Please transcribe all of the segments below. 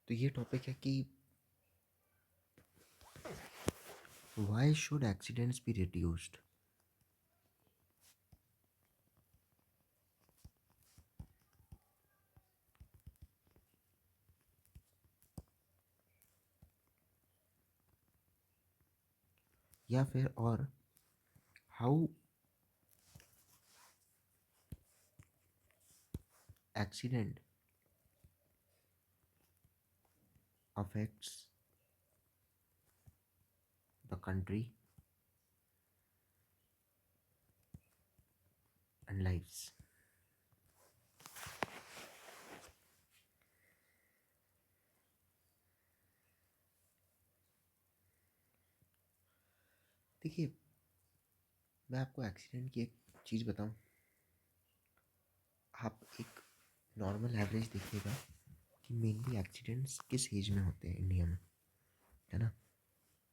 तो ये टॉपिक है कि why should accidents be reduced. या फिर और how accident affects the country and lifes. देखिए, मैं आपको एक्सीडेंट की एक चीज़ बताऊं। आप एक नॉर्मल एवरेज देखिएगा कि मेनली एक्सीडेंट्स किस एज में होते हैं इंडिया में, है ना।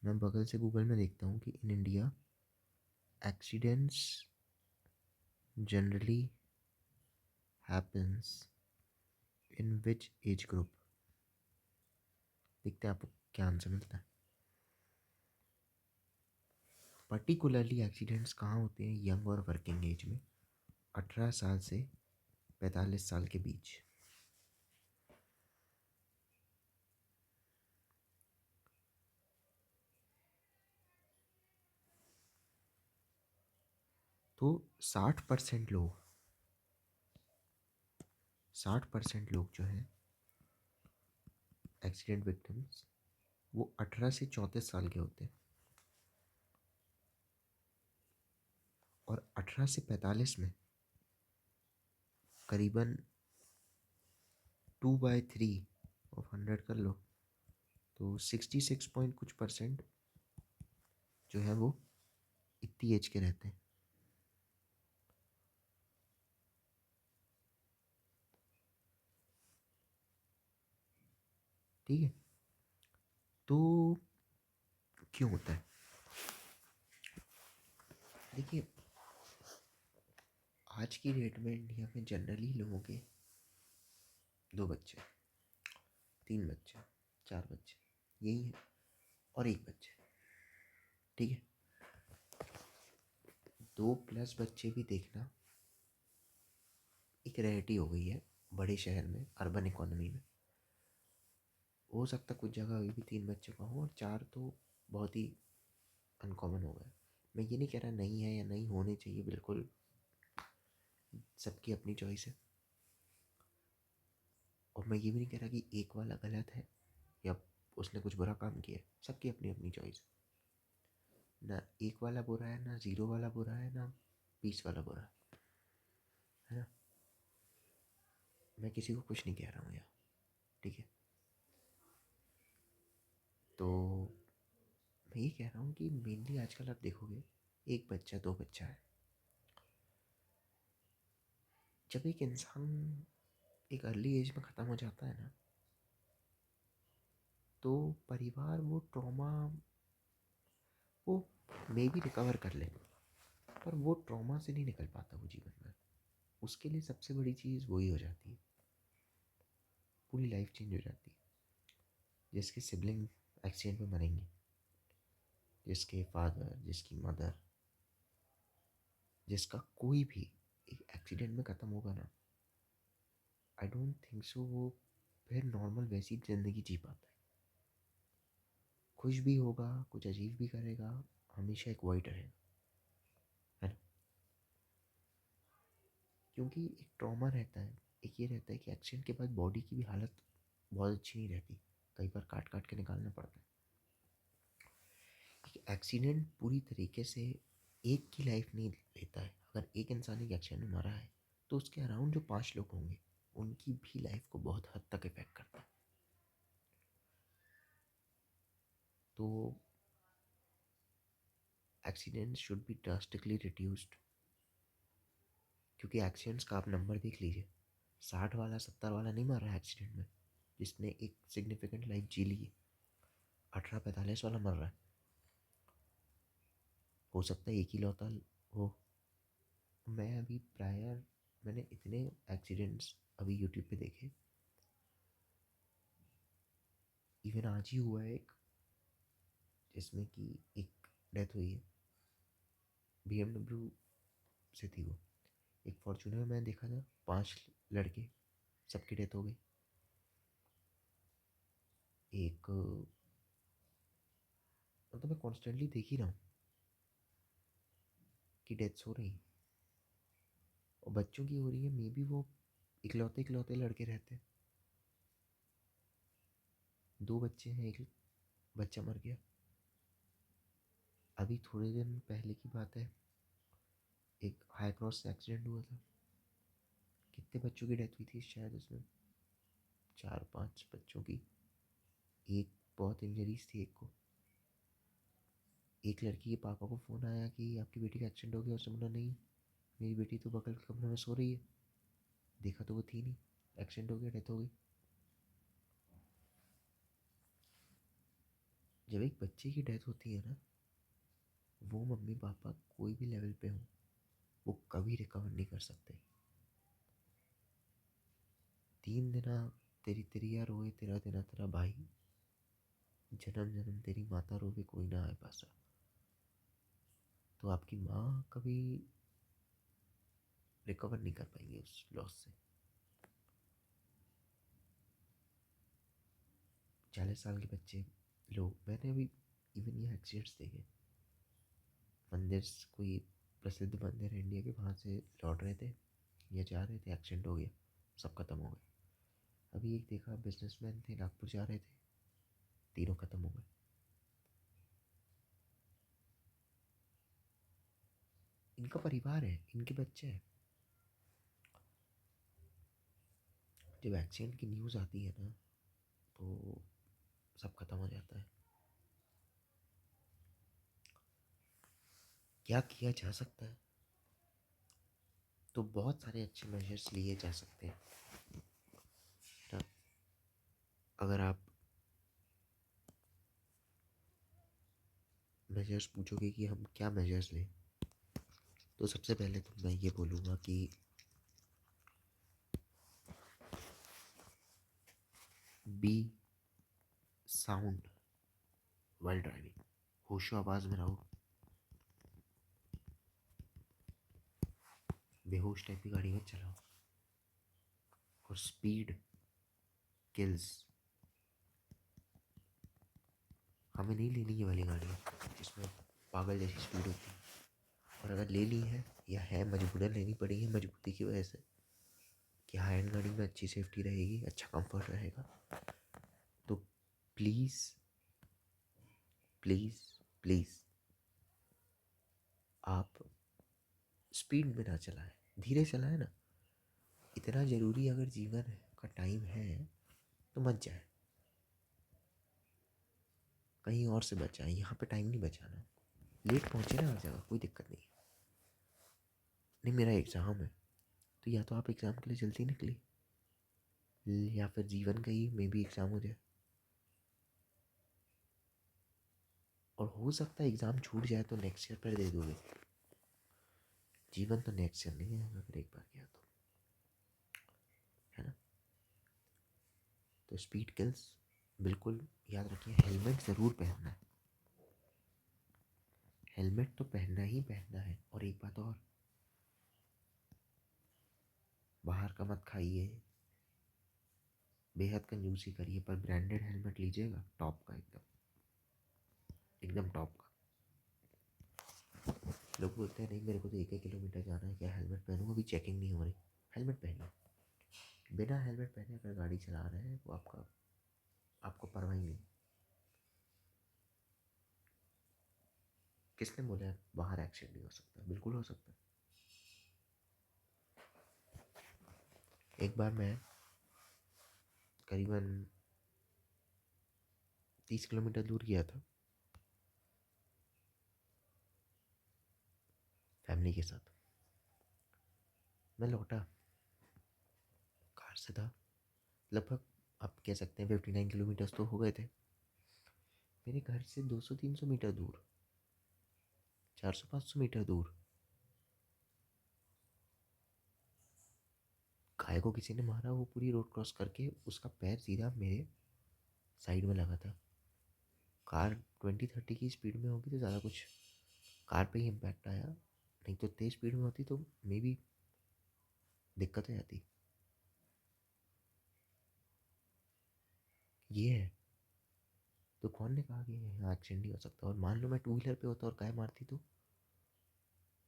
मैं बगल से गूगल में देखता हूँ कि in India accidents generally happens in which age group. देखते हैं आपको क्या आंसर मिलता है। पर्टिकुलरली एक्सीडेंट्स कहाँ होते हैं? यंग और वर्किंग एज में, 18 साल से 45 साल के बीच। तो 60% लोग 60% लोग जो हैं एक्सीडेंट विक्टिम्स, वो 18 से 34 साल के होते हैं। और 18 से 45 में करीबन 2/3 ऑफ 100 कर लो, तो 66 पॉइंट कुछ परसेंट जो है वो इतनी एज के रहते हैं। ठीक है, तो क्यों होता है? देखिए, आज की डेट में इंडिया में जनरली लोगों के 2 बच्चे, 3 बच्चे, 4 बच्चे, यही है, और एक बच्चे। ठीक है, 2+ बच्चे भी देखना एक रेयरिटी हो गई है बड़े शहर में, अर्बन इकोनॉमी में। हो सकता कुछ जगह अभी भी 3 बच्चे का हो, और 4 तो बहुत ही अनकॉमन हो गया। मैं ये नहीं कह रहा नहीं है या नहीं होने चाहिए, बिल्कुल सबकी अपनी चॉइस है। और मैं ये भी नहीं कह रहा कि एक वाला गलत है या उसने कुछ बुरा काम किया है। सबकी अपनी अपनी चॉइस है। ना एक वाला बुरा है, ना ज़ीरो वाला बुरा है, ना 20 वाला बुरा है ना। मैं किसी को कुछ नहीं कह रहा हूँ यार, ठीक है। तो मैं ये कह रहा हूँ कि मेनली आजकल आप देखोगे, एक बच्चा 2 बच्चा है। जब एक इंसान एक अर्ली एज में ख़त्म हो जाता है ना, तो परिवार वो ट्रॉमा वो मे भी रिकवर कर ले, पर वो ट्रॉमा से नहीं निकल पाता वो जीवन में। उसके लिए सबसे बड़ी चीज़ वही हो जाती है, पूरी लाइफ चेंज हो जाती है। जिसके सिबलिंग एक्सीडेंट में मरेंगे, जिसके फादर, जिसकी मदर, जिसका कोई भी एक एक्सीडेंट में ख़त्म होगा ना, आई डोंट थिंक सो वो फिर नॉर्मल वैसी ज़िंदगी जी पाता है। खुश भी होगा, कुछ अजीब भी करेगा, हमेशा एक वॉइड रहेगा, है ना। क्योंकि एक ट्रॉमा रहता है, एक ये रहता है कि एक्सीडेंट के बाद बॉडी की भी हालत बहुत अच्छी नहीं रहती, कई बार काट काट के निकालना पड़ता है। एक्सीडेंट पूरी तरीके से एक की लाइफ नहीं लेता है। अगर एक इंसान एक एक्सीडेंट में मरा है, तो उसके अराउंड जो 5 लोग होंगे, उनकी भी लाइफ को बहुत हद तक इफेक्ट करता है। तो accident should be drastically reduced. क्योंकि एक्सीडेंट्स का आप नंबर देख लीजिए, 60 वाला 70 वाला नहीं मर रहा है एक्सीडेंट में, जिसने एक सिग्निफिकेंट लाइफ जी ली है। 18-45 वाला मर रहा है। हो सकता है एक ही लौता हो। मैं अभी प्रायर मैंने इतने एक्सीडेंट्स अभी यूट्यूब पे देखे, इवन आज ही हुआ है एक, जिसमें कि एक डेथ हुई है। BMW से थी वो। एक फॉर्चूनर में मैंने देखा था 5 लड़के, सबकी डेथ हो गई। एक मतलब मैं कॉन्स्टेंटली देख ही रहा हूँ कि डेथ्स हो रही हैं, और बच्चों की हो रही है। मे बी वो इकलौते इकलौते लड़के रहते हैं, 2 बच्चे हैं, एक बच्चा मर गया। अभी थोड़े दिन पहले की बात है, एक हाई क्रॉस से एक्सीडेंट हुआ था। कितने बच्चों की डेथ हुई थी शायद उसमें, 4-5 बच्चों की। एक बहुत इंजरीज थी एक को। एक लड़की के पापा को फ़ोन आया कि आपकी बेटी का एक्सीडेंट हो गया। उसने बोला नहीं, मेरी बेटी तो बगल के कमरे में सो रही है। देखा तो वो थी नहीं, एक्सीडेंट हो गया, डेथ हो गई। जब एक बच्चे की डेथ होती है ना, वो मम्मी पापा कोई भी लेवल पे हो, वो कभी रिकवर नहीं कर सकते। 3 दिन तेरी तिरिया रोए, तेरा दिन तेरा भाई, जन्म जन्म तेरी माता रोवे, कोई ना आए पासा। तो आपकी माँ कभी रिकवर नहीं कर पाएंगे उस लॉस से। 40 साल के बच्चे लोग, मैंने अभी इवन ये एक्सीडेंट्स देखे। मंदिर, कोई प्रसिद्ध मंदिर है इंडिया के, वहाँ से लौट रहे थे या जा रहे थे, एक्सीडेंट हो गया, सब खत्म हो गए। अभी एक देखा, बिजनेसमैन थे, नागपुर जा रहे थे, तीनों खत्म हो गए। इनका परिवार है, इनके बच्चे हैं। जब एक्सीडेंट की न्यूज़ आती है ना, तो सब खत्म हो जाता है। क्या किया जा सकता है? तो बहुत सारे अच्छे मेजर्स लिए जा सकते हैं ना। अगर आप मेजर्स पूछोगे कि हम क्या मेजर्स लें, तो सबसे पहले तो मैं ये बोलूँगा कि बी साउंड वाइल ड्राइविंग। होशो आवाज़ में रहो, बेहोश टाइप की गाड़ी मत चलाओ। और स्पीड किल्स। हमें नहीं लेनी ये वाली गाड़ियाँ जिसमें पागल जैसी स्पीड होती है। और अगर ले ली है या है मजबूरन लेनी पड़ी है, मजबूरी की वजह से, कि हाई एंड गाड़ी में अच्छी सेफ्टी रहेगी, अच्छा कंफर्ट रहेगा, तो प्लीज़ प्लीज़ प्लीज़ आप स्पीड में ना चलाएं, धीरे चलाएं ना। इतना ज़रूरी अगर जीवन का टाइम है तो मत जाए, कहीं और से बचाएं। यहाँ पे टाइम नहीं बचाना। लेट पहुँचे ना हर जगह, कोई दिक्कत नहीं। नहीं, मेरा एग्ज़ाम है, तो या तो आप एग्ज़ाम के लिए जल्दी निकलिए, या फिर जीवन का ही मे बी एग्ज़ाम हो जाए। और हो सकता है एग्ज़ाम छूट जाए तो नेक्स्ट ईयर पर दे दोगे। जीवन तो नेक्स्ट ईयर नहीं है अगर एक बार गया तो, है ना। तो स्पीड किल्स, बिल्कुल याद रखिए। हेलमेट ज़रूर पहनना है, हेलमेट तो पहनना ही पहनना है। और एक बात और, बाहर का मत खाइए, बेहद कंजूसी करिए, पर ब्रांडेड हेलमेट लीजिएगा, टॉप का, एकदम एकदम टॉप का। लोग बोलते हैं नहीं मेरे को तो 1-1 किलोमीटर जाना है, क्या हेलमेट पहनूँ, अभी चेकिंग नहीं हो रही। हेलमेट पहनिए। बिना हेलमेट पहने अगर गाड़ी चला रहे हैं वो आपको परवाह ही नहीं। किसने बोला बाहर एक्सीडेंट नहीं हो सकता? बिल्कुल हो सकता है। एक बार मैं करीबन 30 किलोमीटर दूर गया था फैमिली के साथ। मैं लौटा, कार से था, लगभग आप कह सकते हैं 59 किलोमीटर्स तो हो गए थे। मेरे घर से 200-300 मीटर दूर, 400-500 मीटर दूर, गाय को किसी ने मारा। वो पूरी रोड क्रॉस करके उसका पैर सीधा मेरे साइड में लगा था। कार 20-30 की स्पीड में होगी तो ज़्यादा कुछ कार पे ही इम्पैक्ट आया, नहीं तो तेज़ स्पीड में होती तो मे बी दिक्कत हो जाती। ये है। तो कौन ने कहा कि यहाँ एक्सीडेंट नहीं हो सकता? और मान लो मैं टू व्हीलर पे होता और गाय मारती तो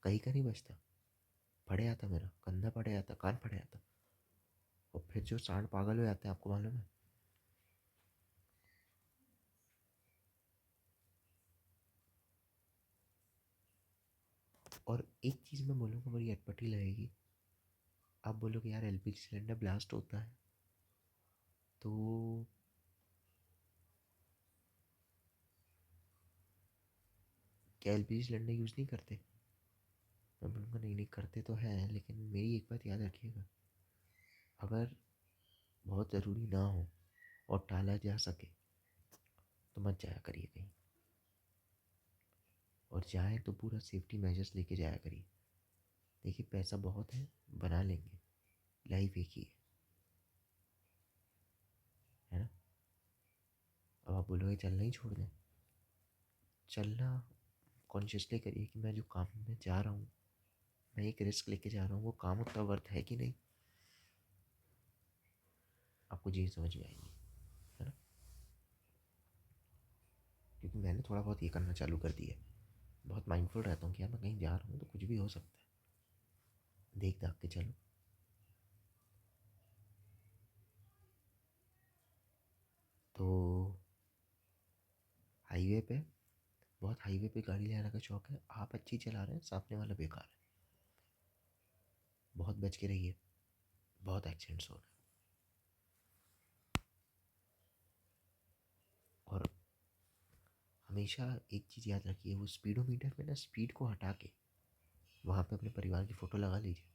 कहीं का नहीं बचता। फटे आता, मेरा कंधा फटे आता, कान फटे आता। और फिर जो सांड पागल हो जाते हैं, आपको मालूम है। और एक चीज़ मैं बोलूँगा, बड़ी अटपटी लगेगी। आप बोलोगे यार एलपीजी सिलेंडर ब्लास्ट होता है तो क्या एलपीजी सिलेंडर यूज़ नहीं करते? मैं बोलूँगा नहीं नहीं, करते तो हैं, लेकिन मेरी एक बात याद रखिएगा। अगर बहुत ज़रूरी ना हो और टाला जा सके तो मत जाया करिए कहीं। और जाए तो पूरा सेफ्टी मेजर्स लेके जाया करिए। देखिए पैसा बहुत है, बना लेंगे, लाइफ एक ही है ना। अब आप बोलोगे चलना ही छोड़ दें। चलना कॉन्शियसली करिए कि मैं जो काम में जा रहा हूँ, मैं एक रिस्क लेके जा रहा हूँ, वो काम उतना वर्थ है कि नहीं। आपको चीज़ समझ में आएगी, है ना। क्योंकि मैंने थोड़ा बहुत ये करना चालू कर दिया है। बहुत माइंडफुल रहता हूँ कि यार मैं कहीं जा रहा हूँ तो कुछ भी हो सकता है, देख दाख के चलो। तो हाईवे पे, बहुत हाईवे पे गाड़ी चलाने का शौक है, आप अच्छी चला रहे हैं, सामने वाला बेकार है, बहुत बच के रहिए। बहुत एक्सीडेंट्स हो रहे हैं। और हमेशा एक चीज़ याद रखिए, वो स्पीडोमीटर पे ना स्पीड को हटा के वहाँ पे अपने परिवार की फ़ोटो लगा लीजिए।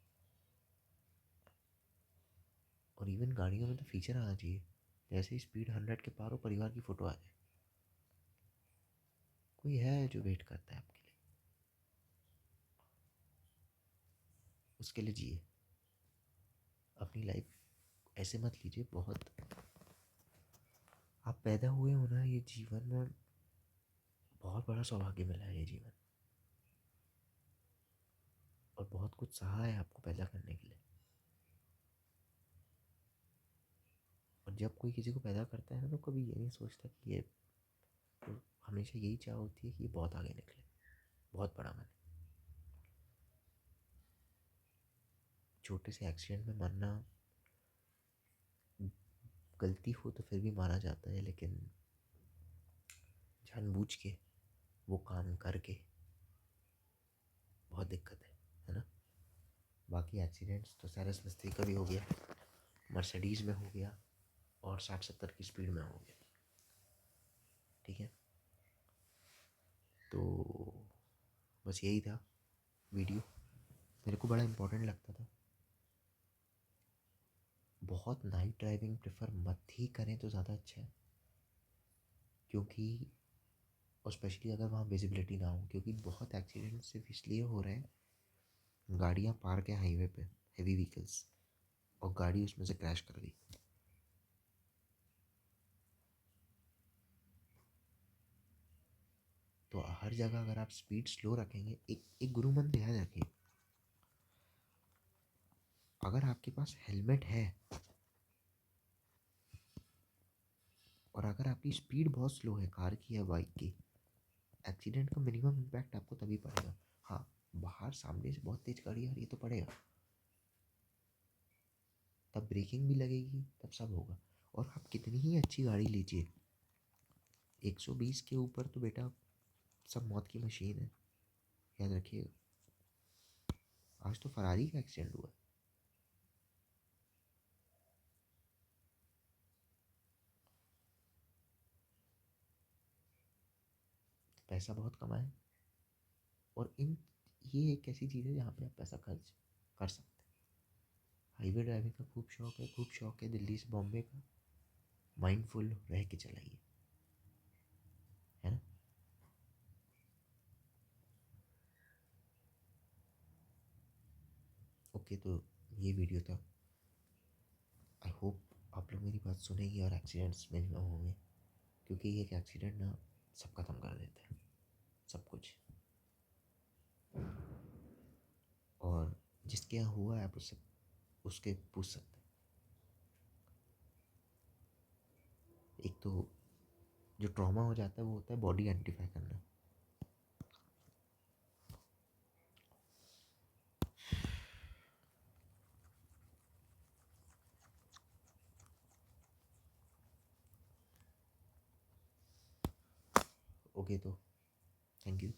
और इवन गाड़ियों में तो फीचर आना चाहिए, जैसे ही स्पीड 100 के पार हो परिवार की फ़ोटो आ जाए। कोई है जो वेट करता है आपके लिए, उसके लिए जिए। अपनी लाइफ ऐसे मत लीजिए। बहुत आप पैदा हुए हो ना, ये जीवन में बहुत बड़ा सौभाग्य मिला है ये जीवन। और बहुत कुछ सहा है आपको पैदा करने के लिए। और जब कोई किसी को पैदा करता है ना, तो कभी ये नहीं सोचता कि ये, तो हमेशा यही चाह होती है कि ये बहुत आगे निकले, बहुत बड़ा बने। छोटे से एक्सीडेंट में मरना, गलती हो तो फिर भी मारा जाता है, लेकिन जानबूझ के वो काम करके बहुत दिक्कत है ना। बाकी एक्सीडेंट्स तो सारस बस्ती का भी हो गया, मर्सिडीज़ में हो गया, और 60-70 की स्पीड में हो गया। ठीक है, तो बस यही था वीडियो। मेरे को बड़ा इम्पोर्टेंट लगता था। बहुत नाइट ड्राइविंग प्रेफर मत ही करें तो ज़्यादा अच्छा है, क्योंकि और स्पेशली अगर वहाँ विजिबिलिटी ना हो, क्योंकि बहुत एक्सीडेंट सिर्फ इसलिए हो रहे हैं, गाड़ियाँ पार्क है हाईवे पे, हेवी व्हीकल्स, और गाड़ी उसमें से क्रैश कर गई। तो हर जगह अगर आप स्पीड स्लो रखेंगे, एक एक गुरु मंत्र याद रखिए, अगर आपके पास हेलमेट है और अगर आपकी स्पीड बहुत स्लो है, कार की या बाइक की, एक्सीडेंट का मिनिमम इम्पैक्ट आपको तभी पड़ेगा। हाँ, बाहर सामने से बहुत तेज गाड़ी आ रही है तो पड़ेगा, तब ब्रेकिंग भी लगेगी, तब सब होगा। और आप कितनी ही अच्छी गाड़ी लीजिए, 120 के ऊपर तो बेटा सब मौत की मशीन है, याद रखिएगा। आज तो फरारी का एक्सीडेंट हुआ है। पैसा बहुत कमाए, और इन ये एक ऐसी चीज़ है जहाँ पे आप पैसा खर्च कर सकते हैं। हाईवे ड्राइविंग का खूब शौक है, खूब शौक है दिल्ली से बॉम्बे का, माइंडफुल रह के चलाइए, है ना। ओके, तो ये वीडियो था। आई होप आप लोग मेरी बात सुनेंगे और एक्सीडेंट्स मिनिमम होंगे। क्योंकि एक एक्सीडेंट ना सब खत्म कर देते हैं, सब कुछ। और जिसके यहाँ हुआ है आप उससे उसके पूछ सकते हैं। एक तो जो ट्रॉमा हो जाता है वो होता है बॉडी आइडेंटिफाई करना। ओके, तो थैंक यू।